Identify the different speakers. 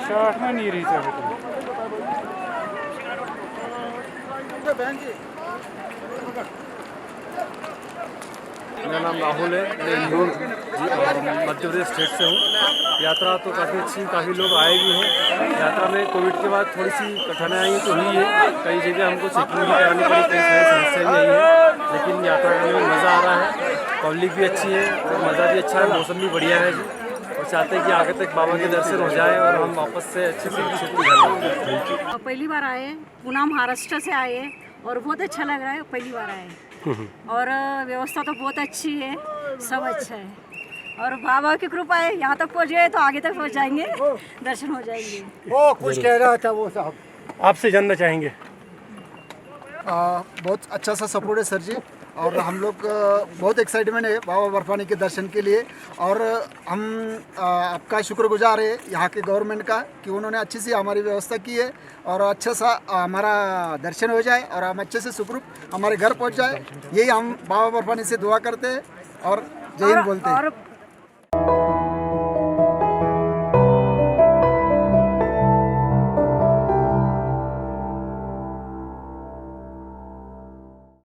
Speaker 1: Şahane nirice होतो.
Speaker 2: मेरा नाम राहुल है, मैं इंदौर मध्य प्रदेश स्टेट से हूँ। यात्रा तो काफ़ी अच्छी, काफ़ी लोग आए भी हैं। यात्रा में कोविड के बाद थोड़ी सी कठिनाई तो हुई है, कई जगह हमको चेकिंग भी करानी पड़ी, कई सारी समस्या भी आई है, लेकिन यात्रा करने में मज़ा आ रहा है। पब्लिक भी अच्छी है और मज़ा भी अच्छा है, मौसम भी बढ़िया है जी। और चाहते हैं कि आगे तक बाबा के दर्शन हो जाए और हम वापस से अच्छे से घर लौटें।
Speaker 3: पहली बार आए हैं, पुणे महाराष्ट्र से आए हैं और बहुत अच्छा लग रहा है। पहली बार आए हैं और व्यवस्था तो बहुत अच्छी है, सब अच्छा है और बाबा की कृपा है। यहाँ तक पहुँच गए तो आगे तक पहुँच जाएंगे, दर्शन हो जाएंगे।
Speaker 4: वो कुछ कह रहा था वो साहब।
Speaker 1: आपसे जानना चाहेंगे।
Speaker 4: बहुत अच्छा सा सपोर्ट है सर जी, और हम लोग बहुत एक्साइटमेंट है बाबा बर्फानी के दर्शन के लिए। और हम आपका शुक्रगुजार है यहाँ के गवर्नमेंट का कि उन्होंने अच्छी सी हमारी व्यवस्था की है और अच्छा सा हमारा दर्शन हो जाए और हम अच्छे से सुखरूप हमारे घर पहुँच जाए। यही हम बाबा बर्फानी से दुआ करते हैं और जय हिंद बोलते हैं।
Speaker 3: और